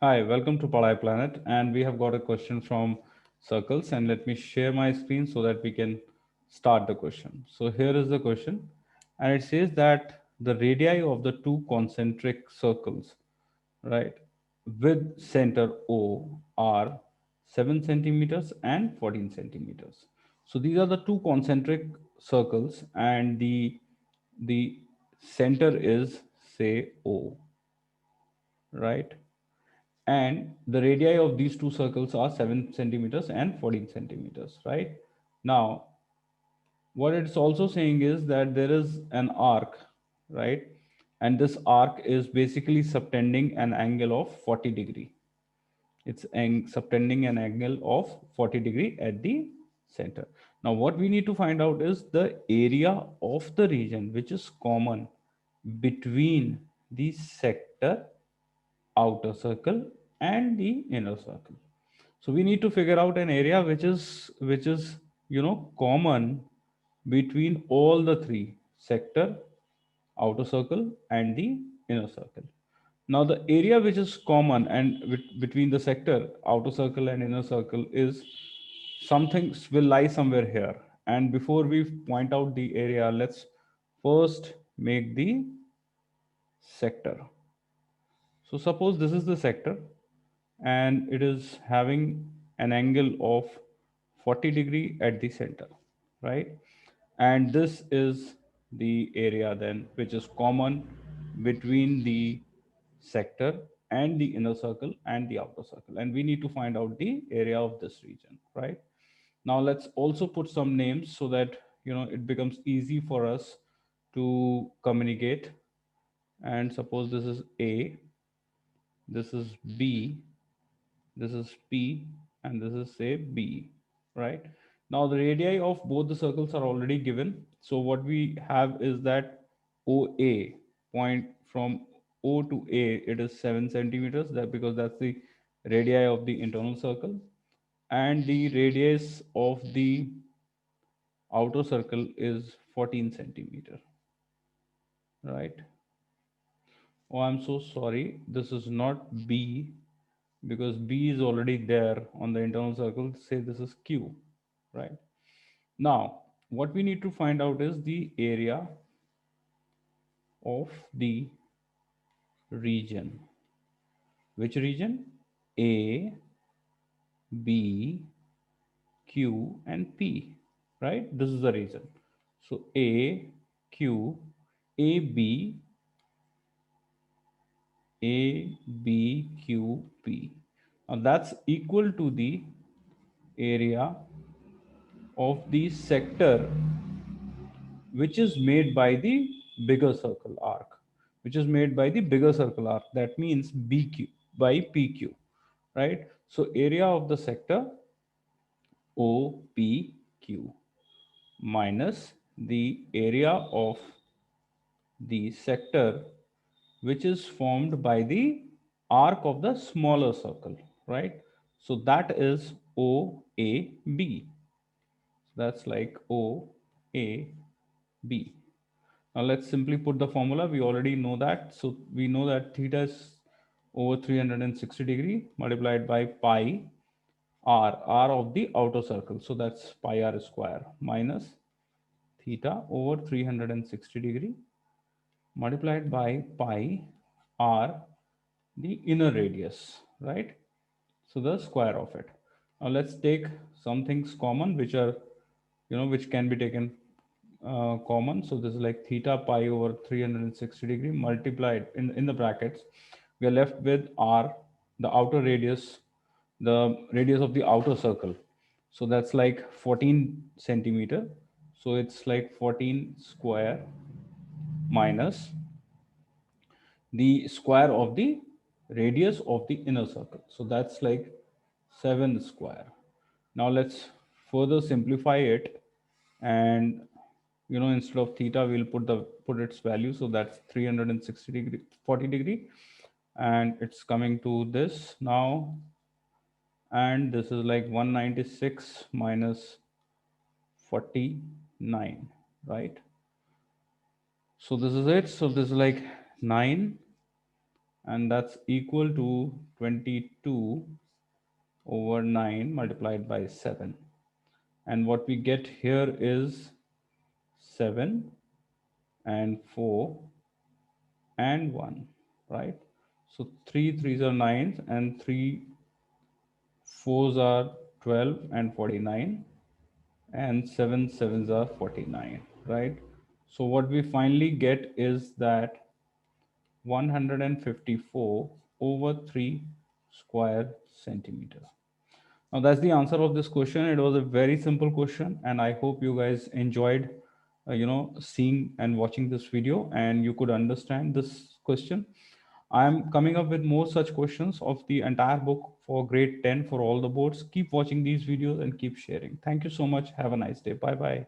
Hi, welcome to Padai Planet, and we have got a question from Circles, and let me share my screen so that we can start the question. So here is the question, and it says that the radii of the two concentric circles, right, with center O are 7 centimeters and 14 centimeters. So these are the two concentric circles, and the center is say O, right? And the radii of these two circles are 7 centimeters and 14 centimeters, right? Now what it's also saying is that there is an arc, right? And this arc is basically subtending an angle of 40 degree. It's subtending an angle of 40 degree at the center. Now what we need to find out is the area of the region which is common between the sector, outer circle, and the inner circle. So we need to figure out an area which is common between all the three: sector, outer circle, and the inner circle. Now the area which is common and between the sector, outer circle, and inner circle is something will lie somewhere here. And before we point out the area, let's first make the sector. So suppose this is the sector and it is having an angle of 40 degree at the center, right? And this is the area then which is common between the sector and the inner circle and the outer circle. And we need to find out the area of this region, right? Now let's also put some names so that it becomes easy for us to communicate. And suppose this is A, this is B, this is P, and this is say B, right? Now the radii of both the circles are already given. So what we have is that OA point from O to A, it is 7 centimeters, that because that's the radii of the internal circle, and the radius of the outer circle is 14 centimeter, right? Oh, I'm so sorry. This is not B because B is already there on the internal circle. Say this is Q, right? Now, what we need to find out is the area of the region. Which region? A, B, Q, and P, right? This is the region. So A, Q, A, B, A, B, Q, P. Now that's equal to the area of the sector which is made by the bigger circle arc, which is made by the bigger circle arc. That means BQ by PQ, right? So area of the sector OPQ minus the area of the sector which is formed by the arc of the smaller circle, right? So that is OAB. That's like OAB. Now let's simply put the formula. We already know that. So we know that theta is over 360 degree multiplied by pi r of the outer circle. So that's pi r square minus theta over 360 degree multiplied by pi r the inner radius, right? So the square of it. Now let's take some things common which are, which can be taken common. So this is like theta pi over 360 degree multiplied in the brackets. We are left with r, the outer radius, the radius of the outer circle. So that's like 14 centimeter. So it's like 14 square minus the square of the radius of the inner circle. So that's like 7 square. Now let's further simplify it, and instead of theta we'll put its value. So that's 360 degree, 40 degree, and it's coming to this now, and this is like 196 minus 49, right? So this is it. So this is like 9 and that's equal to 22 over 9 multiplied by 7. And what we get here is 7 and 4 and 1, right? So 3 threes are 9s and 3 fours are 12 and 49, and 7 sevens are 49, right? So what we finally get is that 154 over 3 square centimeter. Now that's the answer of this question. It was a very simple question, and I hope you guys enjoyed, seeing and watching this video, and you could understand this question. I am coming up with more such questions of the entire book for grade 10 for all the boards. Keep watching these videos and keep sharing. Thank you so much. Have a nice day. Bye bye.